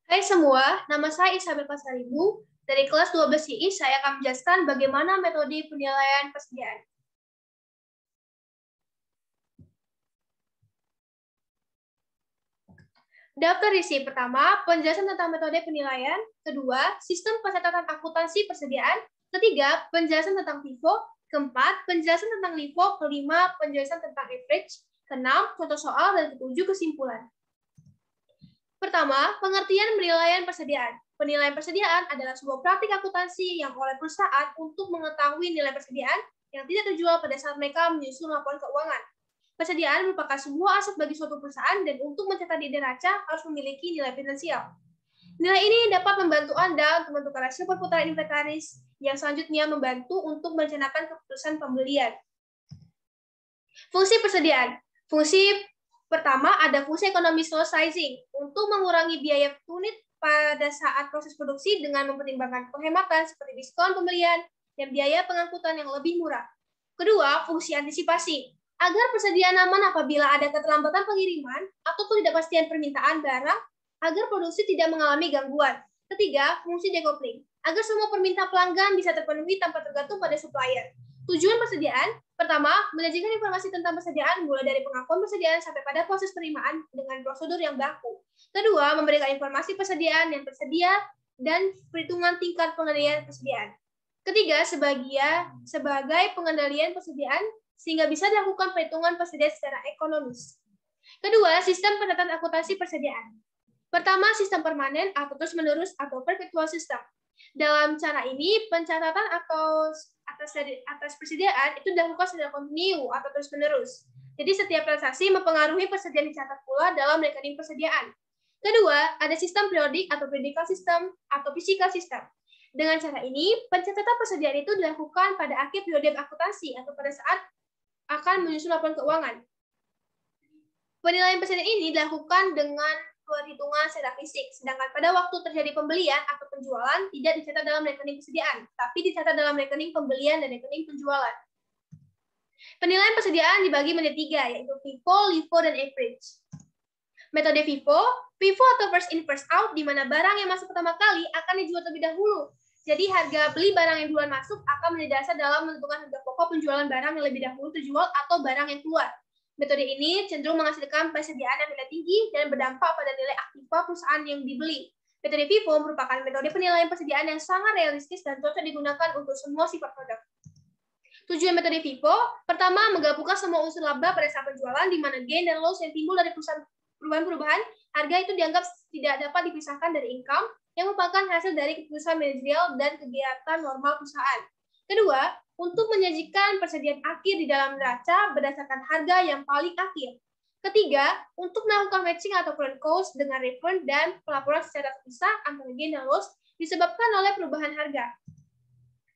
Hai semua, nama saya Isabel Pasaribu. Dari kelas 12 CI, saya akan menjelaskan bagaimana metode penilaian persediaan. Daftar isi pertama, penjelasan tentang metode penilaian. Kedua, sistem pencatatan akuntansi persediaan. Ketiga, penjelasan tentang FIFO. Keempat, penjelasan tentang LIFO. Kelima, penjelasan tentang average. Keenam, contoh soal. Dan ketujuh, kesimpulan. Pertama, pengertian penilaian persediaan. Penilaian persediaan adalah sebuah praktik akuntansi yang oleh perusahaan untuk mengetahui nilai persediaan yang tidak terjual pada saat mereka menyusun laporan keuangan. Persediaan merupakan sebuah aset bagi suatu perusahaan dan untuk mencatat di neraca harus memiliki nilai finansial. Nilai ini dapat membantu Anda untuk menentukan rasio perputaran inventaris yang selanjutnya membantu untuk merencanakan keputusan pembelian. Fungsi persediaan. Fungsi pertama ada fungsi ekonomi slow sizing untuk mengurangi biaya unit pada saat proses produksi dengan mempertimbangkan penghematan seperti diskon pembelian dan biaya pengangkutan yang lebih murah. Kedua, fungsi antisipasi agar persediaan aman apabila ada keterlambatan pengiriman atau ketidakpastian permintaan barang agar produksi tidak mengalami gangguan. Ketiga, fungsi decoupling agar semua permintaan pelanggan bisa terpenuhi tanpa tergantung pada supplier. Tujuan persediaan pertama, menyajikan informasi tentang persediaan mulai dari pengakuan persediaan sampai pada proses penerimaan dengan prosedur yang baku. Kedua, memberikan informasi persediaan yang tersedia dan perhitungan tingkat pengendalian persediaan. Ketiga, sebagai pengendalian persediaan sehingga bisa dilakukan perhitungan persediaan secara ekonomis. Kedua, sistem pencatatan akuntansi persediaan. Pertama, sistem permanen atau terus-menerus atau perpetual system. Dalam cara ini, pencatatan atau atas persediaan itu dilakukan secara kontinu atau terus-menerus. Jadi setiap transaksi mempengaruhi persediaan dicatat pula dalam rekening persediaan. Kedua, ada sistem periodik atau periodical system atau physical system. Dengan cara ini, pencatatan persediaan itu dilakukan pada akhir periode akuntansi atau pada saat akan menyusun laporan keuangan. Penilaian persediaan ini dilakukan dengan perhitungan secara fisik, sedangkan pada waktu terjadi pembelian atau penjualan tidak dicatat dalam rekening persediaan, tapi dicatat dalam rekening pembelian dan rekening penjualan. Penilaian persediaan dibagi menjadi 3, yaitu FIFO, LIFO, dan average. Metode FIFO atau first in first out, di mana barang yang masuk pertama kali akan dijual terlebih dahulu. Jadi harga beli barang yang duluan masuk akan menjadi dasar dalam menentukan harga pokok penjualan barang yang lebih dahulu terjual atau barang yang keluar. Metode ini cenderung menghasilkan persediaan yang nilai tinggi dan berdampak pada nilai aktiva perusahaan yang dibeli. Metode FIFO merupakan metode penilaian persediaan yang sangat realistis dan cocok digunakan untuk semua sifat produk. Tujuan metode FIFO, pertama, menggabungkan semua unsur laba pada saat penjualan, di mana gain dan loss yang timbul dari perubahan-perubahan harga itu dianggap tidak dapat dipisahkan dari income, yang merupakan hasil dari keputusan manajerial dan kegiatan normal perusahaan. Kedua, untuk menyajikan persediaan akhir di dalam neraca berdasarkan harga yang paling akhir. Ketiga, untuk melakukan matching atau current cost dengan reference dan pelaporan secara terpisah antara gain dan loss disebabkan oleh perubahan harga.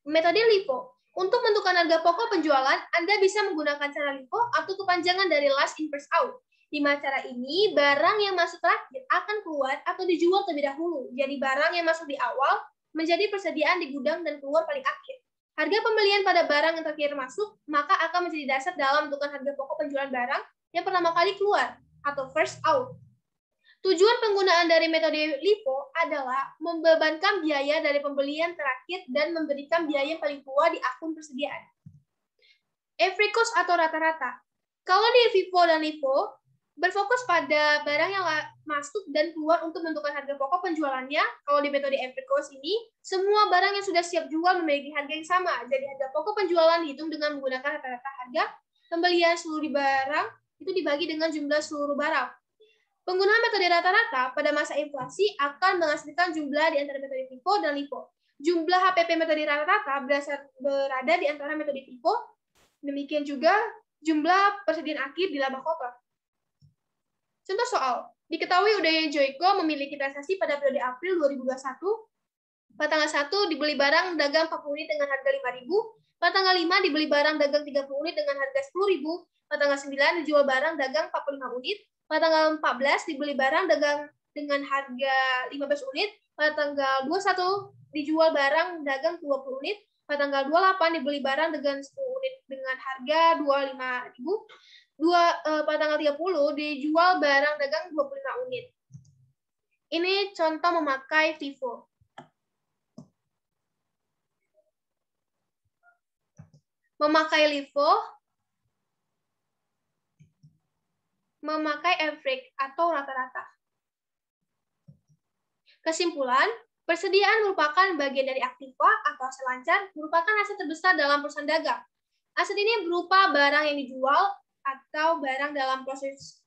Metode LIFO. Untuk menentukan harga pokok penjualan, Anda bisa menggunakan cara LIFO atau kepanjangan dari last in first out. Di mana cara ini, barang yang masuk terakhir akan keluar atau dijual terlebih dahulu. Jadi barang yang masuk di awal menjadi persediaan di gudang dan keluar paling akhir. Harga pembelian pada barang yang terakhir masuk, maka akan menjadi dasar dalam menentukan harga pokok penjualan barang yang pertama kali keluar atau first out. Tujuan penggunaan dari metode LIFO adalah membebankan biaya dari pembelian terakhir dan memberikan biaya paling tua di akun persediaan. Average cost atau rata-rata. Kalau di FIFO dan LIFO, berfokus pada barang yang masuk dan keluar untuk menentukan harga pokok penjualannya. Kalau di metode average cost ini, semua barang yang sudah siap jual memiliki harga yang sama. Jadi harga pokok penjualan dihitung dengan menggunakan rata-rata harga pembelian seluruh barang itu dibagi dengan jumlah seluruh barang. Penggunaan metode rata-rata pada masa inflasi akan menghasilkan jumlah di antara metode FIFO dan LIFO. Jumlah HPP metode rata-rata berada di antara metode FIFO. Demikian juga jumlah persediaan akhir di laba kotor. Contoh soal, diketahui Udayan Joyko memiliki transaksi pada periode April 2021. Pada tanggal 1 dibeli barang dagang 40 unit dengan harga 5.000. Pada tanggal 5 dibeli barang dagang 30 unit dengan harga 10.000. Pada tanggal 9 dijual barang dagang 45 unit. Pada tanggal 14 dibeli barang dagang dengan harga 15 unit. Pada tanggal 21 dijual barang dagang 20 unit. Pada tanggal 28 dibeli barang dengan 10 unit dengan harga 25.000. Pada tanggal 30 dijual barang dagang 25 unit. Ini contoh memakai FIFO. Memakai LIFO, memakai average atau rata-rata. Kesimpulan, persediaan merupakan bagian dari aktiva atau aset lancar, merupakan aset terbesar dalam perusahaan dagang. Aset ini berupa barang yang dijual atau barang dalam proses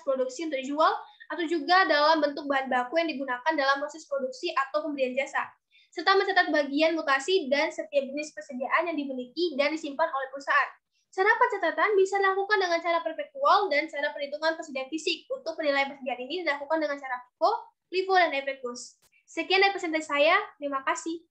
produksi untuk dijual, atau juga dalam bentuk bahan baku yang digunakan dalam proses produksi atau pemberian jasa, serta mencatat bagian mutasi dan setiap jenis persediaan yang dimiliki dan disimpan oleh perusahaan. Cara pencatatan bisa dilakukan dengan cara perpetual dan cara perhitungan persediaan fisik. Untuk penilaian persediaan ini dilakukan dengan cara FIFO, LIFO, dan Abacus. Sekian dari presentasi saya. Terima kasih.